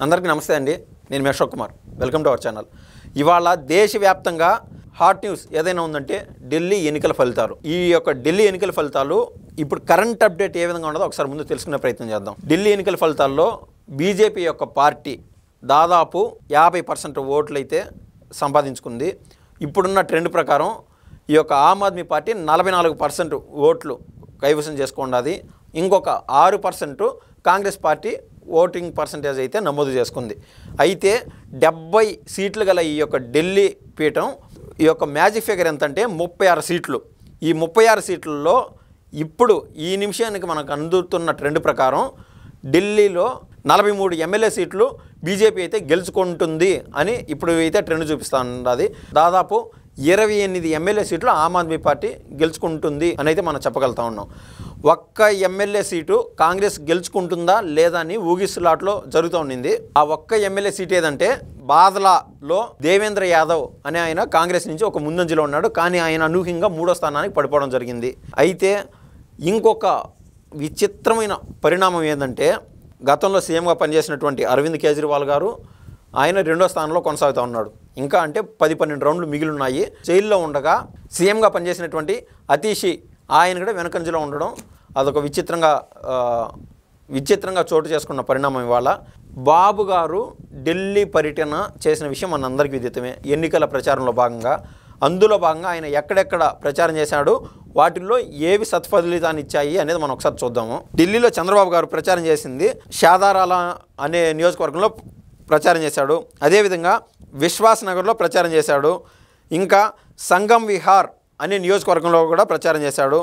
అందరికీ నమస్తే అండి. నేను మీ Ashok Kumar. Welcome to our channel. ఇవాళ దేశవ్యాప్తంగా హాట్ న్యూస్ ఏదైనా ఉందంటే ఢిల్లీ ఎన్నికల ఫలితాలు. ఈ యొక్క ఢిల్లీ ఎన్నికల ఫలితాలు ఇప్పుడు కరెంట్ అప్డేట్ ఏ విధంగా ఉండదో ఒకసారి ముందు తెలుసుకునే ప్రయత్నం చేద్దాం. ఢిల్లీ ఎన్నికల ఫలితాల్లో బీజేపీ యొక్క పార్టీ దాదాపు 50% ఓట్లు అయితే సంపాదించుకుంది. ఇప్పుడున్న ట్రెండ్ ప్రకారం ఈ యొక్క ఆమ్ ఆద్మీ పార్టీ 44% ఓట్లు కైవసం చేసుకున్నది. ఇంకొక 6% కాంగ్రెస్ పార్టీ ఓటింగ్ పర్సంటేజ్ అయితే నమోదు చేసుకుంది. అయితే 70 సీట్లు గల ఈ యొక్క ఢిల్లీ పీఠం ఈ యొక్క మ్యాజిక్ ఫిగర్ ఎంతంటే 36 సీట్లు. ఈ 36 సీట్లలో ఇప్పుడు ఈ నిమిషానికి మనకు అందుతున్న ట్రెండ్ ప్రకారం ఢిల్లీలో 43 ఎమ్మెల్యే సీట్లు బీజేపీ అయితే గెలుచుకుంటుంది అని ఇప్పుడు అయితే ట్రెండ్ చూపిస్తూ ఉన్నది. దాదాపు 28 ఎమ్మెల్యే సీట్లు ఆమ్ ఆద్మీ పార్టీ గెలుచుకుంటుంది అని అయితే మనం చెప్పగలుగుతా ఉన్నాం. ఒక్క ఎమ్మెల్యే సీటు కాంగ్రెస్ గెలుచుకుంటుందా లేదా అని ఊగిసలాట్లో జరుగుతూ ఉండింది. ఆ ఒక్క ఎమ్మెల్యే సీట్ ఏదంటే బాదలాలో దేవేంద్ర యాదవ్ అనే ఆయన కాంగ్రెస్ నుంచి ఒక ముందంజలో ఉన్నాడు. కానీ ఆయన అనూహ్యంగా 3వ స్థానానికి పడిపోవడం జరిగింది. అయితే ఇంకొక విచిత్రమైన పరిణామం ఏంటంటే గతంలో సీఎంగా పనిచేసినటువంటి అరవింద్ కేజ్రీవాల్ గారు ఆయన 2వ స్థానంలో కొనసాగుతూ ఉన్నాడు. ఇంకా అంటే 10-12 రౌండ్లు మిగిలి ఉన్నాయి. జైల్లో ఉండగా సీఎంగా పనిచేసినటువంటి అతీషి ఆయన కూడా వెనకంజలో ఉండడం అదొక విచిత్రంగా చోటు చేసుకున్న పరిణామం. ఇవాళ బాబు గారు ఢిల్లీ పర్యటన చేసిన విషయం మనందరికీ విదితమే. ఎన్నికల ప్రచారంలో భాగంగా అందులో భాగంగా ఆయన ఎక్కడెక్కడ ప్రచారం చేశాడు, వాటిల్లో ఏవి సత్ఫలితాన్ని ఇచ్చాయి అనేది మనం ఒకసారి చూద్దాము. ఢిల్లీలో చంద్రబాబు గారు ప్రచారం చేసింది షాదారాల అనే నియోజకవర్గంలో ప్రచారం చేశాడు. అదేవిధంగా విశ్వాస్ నగర్లో ప్రచారం చేశాడు. ఇంకా సంగం విహార్ అనే నియోజకవర్గంలో కూడా ప్రచారం చేశాడు.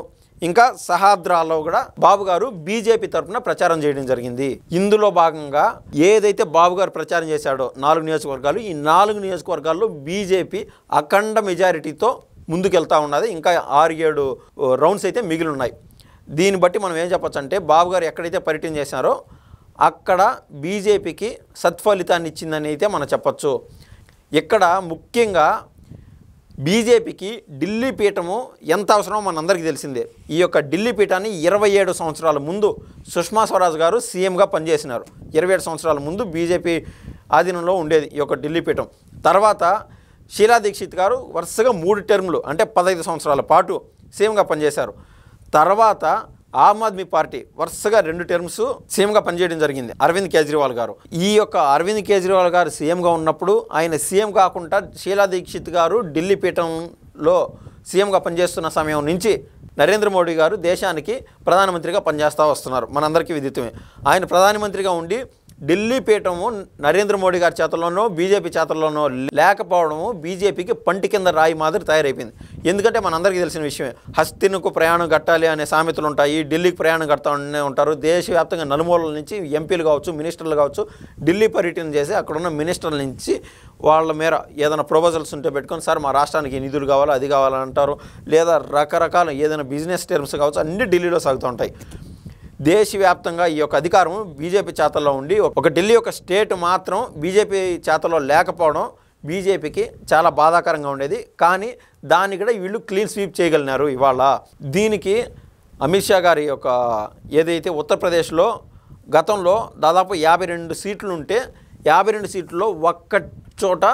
ఇంకా సహాద్రాలో కూడా బాబు గారు బీజేపీ తరఫున ప్రచారం చేయడం జరిగింది. ఇందులో భాగంగా ఏదైతే బాబు గారు ప్రచారం చేశాడో 4 నియోజకవర్గాలు, ఈ 4 నియోజకవర్గాల్లో బీజేపీ అఖండ మెజారిటీతో ముందుకెళ్తూ ఉన్నది. ఇంకా 6-7 రౌండ్స్ అయితే మిగిలి ఉన్నాయి. దీన్ని బట్టి మనం ఏం చెప్పొచ్చు అంటే బాబు గారు ఎక్కడైతే పర్యటన చేశారో అక్కడ బీజేపీకి సత్ఫలితాన్ని ఇచ్చిందని అయితే మనం చెప్పచ్చు. ఇక్కడ ముఖ్యంగా బీజేపీకి ఢిల్లీ పీఠము ఎంత అవసరమో మనందరికీ తెలిసిందే. ఈ యొక్క ఢిల్లీ పీఠాన్ని 27 సంవత్సరాల ముందు సుష్మా స్వరాజ్ గారు సీఎంగా పనిచేసినారు. 27 సంవత్సరాల ముందు బీజేపీ ఆధీనంలో ఉండేది ఈ యొక్క ఢిల్లీ పీఠం. తర్వాత షీలా దీక్షిత్ గారు వరుసగా 3 టర్ములు అంటే 15 సంవత్సరాల పాటు సీఎంగా పనిచేశారు. తర్వాత ఆమ్ ఆద్మీ పార్టీ వరుసగా 2 టర్మ్స్ సీఎంగా పనిచేయడం జరిగింది అరవింద్ కేజ్రీవాల్ గారు. ఈ యొక్క అరవింద్ కేజ్రీవాల్ గారు సీఎంగా ఉన్నప్పుడు ఆయన సీఎం కాకుండా షీలా దీక్షిత్ గారు ఢిల్లీ పీఠంలో సీఎంగా పనిచేస్తున్న సమయం నుంచి నరేంద్ర మోడీ గారు దేశానికి ప్రధానమంత్రిగా పనిచేస్తూ వస్తున్నారు. మనందరికీ విదితమే. ఆయన ప్రధానమంత్రిగా ఉండి ఢిల్లీ పీఠము నరేంద్ర మోడీ గారి చేతల్లోనో బీజేపీ చేతల్లోనో లేకపోవడము బీజేపీకి పంటి కింద రాయి మాదిరి తయారైపోయింది. ఎందుకంటే మనందరికీ తెలిసిన విషయమే, హస్తినకు ప్రయాణం కట్టాలి అనే సామెతలు ఉంటాయి, ఢిల్లీకి ప్రయాణం కడతానే ఉంటారు. దేశవ్యాప్తంగా నలుమూలల నుంచి ఎంపీలు కావచ్చు, మినిస్టర్లు కావచ్చు ఢిల్లీ పర్యటన చేసి అక్కడున్న మినిస్టర్ల నుంచి వాళ్ళ మేర ఏదైనా ప్రపోజల్స్ ఉంటే పెట్టుకొని సార్ మా రాష్ట్రానికి నిధులు కావాలి అది కావాలని అంటారు. లేదా రకరకాల ఏదైనా బిజినెస్ టర్మ్స్ కావచ్చు అన్నీ ఢిల్లీలో సాగుతూ ఉంటాయి. దేశవ్యాప్తంగా ఈ యొక్క అధికారం బీజేపీ చేతల్లో ఉండి ఒక ఢిల్లీ యొక్క స్టేట్ మాత్రం బీజేపీ చేతల్లో లేకపోవడం బీజేపీకి చాలా బాధాకరంగా ఉండేది. కానీ దాన్ని కూడా వీళ్ళు క్లీన్ స్వీప్ చేయగలిగినారు ఇవాళ. దీనికి అమిత్ షా గారి యొక్క ఏదైతే ఉత్తరప్రదేశ్లో గతంలో దాదాపు 52 సీట్లు ఉంటే 52 సీట్లలో ఒక్క చోట,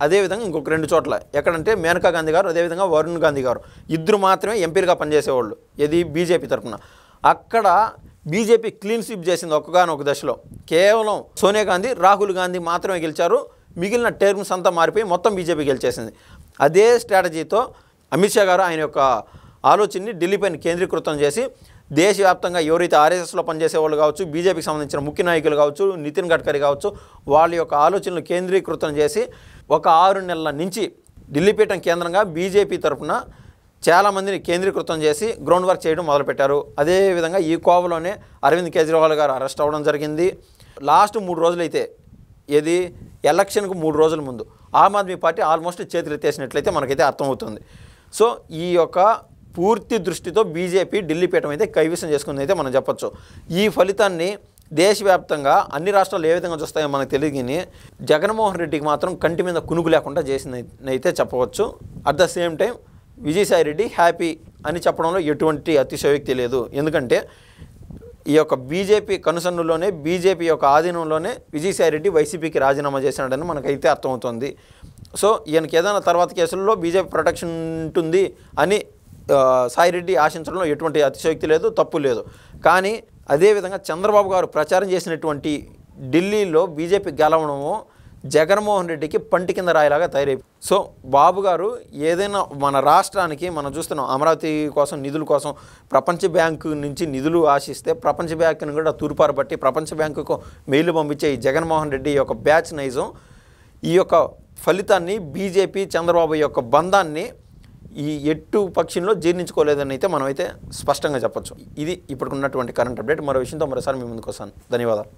అదేవిధంగా ఇంకొక 2 చోట్ల ఎక్కడంటే మేనకా గాంధీ గారు అదేవిధంగా వరుణ్ గాంధీ గారు ఇద్దరు మాత్రమే ఎంపీలుగా పనిచేసేవాళ్ళు ఇది బీజేపీ తరఫున. అక్కడ బీజేపీ క్లీన్ స్వీప్ చేసింది ఒక్కగానొక దశలో. కేవలం సోనియా గాంధీ, రాహుల్ గాంధీ మాత్రమే గెలిచారు. మిగిలిన టర్మ్స్ అంతా మారిపోయి మొత్తం బీజేపీ గెలిచేసింది. అదే స్ట్రాటజీతో అమిత్ షా గారు ఆయన యొక్క ఆలోచనని ఢిల్లీపైన కేంద్రీకృతం చేసి దేశవ్యాప్తంగా ఎవరైతే ఆర్ఎస్ఎస్లో పనిచేసే వాళ్ళు కావచ్చు, బీజేపీకి సంబంధించిన ముఖ్య నాయకులు కావచ్చు, నితిన్ గడ్కరీ కావచ్చు, వాళ్ళ యొక్క ఆలోచనలు కేంద్రీకృతం చేసి ఒక 6 నెలల నుంచి ఢిల్లీ పీఠం కేంద్రంగా బీజేపీ తరఫున చాలామందిని కేంద్రీకృతం చేసి గ్రౌండ్ వర్క్ చేయడం మొదలుపెట్టారు. అదేవిధంగా ఈ కోవలోనే అరవింద్ కేజ్రీవాల్ గారు అరెస్ట్ అవ్వడం జరిగింది. లాస్ట్ 3 రోజులైతే ఏది ఎలక్షన్కు 3 రోజుల ముందు ఆమ్ ఆద్మీ పార్టీ ఆల్మోస్ట్ చేతులెత్తేసినట్లయితే మనకైతే అర్థమవుతుంది. సో ఈ యొక్క పూర్తి దృష్టితో బీజేపీ ఢిల్లీ పీఠం అయితే కైవసం చేసుకుంది అయితే మనం చెప్పొచ్చు. ఈ ఫలితాన్ని దేశవ్యాప్తంగా అన్ని రాష్ట్రాలు ఏ విధంగా చూస్తాయో మనకు తెలియదు. కానీ జగన్మోహన్ రెడ్డికి మాత్రం కంటి మీద కునుకు లేకుండా చేసింది అయితే చెప్పవచ్చు. At the same time Vijayasai Reddy happy అని చెప్పడంలో ఎటువంటి అతిశయోక్తి లేదు. ఎందుకంటే ఈ యొక్క బీజేపీ కనుసన్నులోనే బీజేపీ యొక్క ఆధీనంలోనే విజయసాయిరెడ్డి వైసీపీకి రాజీనామా చేసినాడని మనకైతే అర్థమవుతుంది. సో ఈయనకి ఏదైనా తర్వాత కేసుల్లో బీజేపీ ప్రొటెక్షన్ ఉంటుంది అని సాయిరెడ్డి ఆశించడంలో ఎటువంటి అతిశయోక్తి లేదు, తప్పు లేదు. కానీ అదేవిధంగా చంద్రబాబు గారు ప్రచారం చేసినటువంటి ఢిల్లీలో బీజేపీ గెలవడము జగన్మోహన్ రెడ్డికి పంటి కింద రాయిలాగా తయారైపోయింది. సో బాబు గారు ఏదైనా మన రాష్ట్రానికి మనం చూస్తున్నాం అమరావతి కోసం నిధుల కోసం ప్రపంచ బ్యాంకు నుంచి నిధులు ఆశిస్తే ప్రపంచ బ్యాంకును కూడా తూర్పారు బట్టి ప్రపంచ బ్యాంకుకు మెయిల్ పంపించే ఈ జగన్మోహన్ రెడ్డి యొక్క బ్యాచ్ నైజం ఈ యొక్క ఫలితాన్ని బీజేపీ చంద్రబాబు యొక్క బంధాన్ని ఈ ఎట్టు పక్షంలో జీర్ణించుకోలేదని అయితే మనమైతే స్పష్టంగా చెప్పొచ్చు. ఇది ఇప్పటికున్నటువంటి కరెంట్ అప్డేట్. మరో విషయంతో మరోసారి మీ ముందుకు వస్తాను. ధన్యవాదాలు.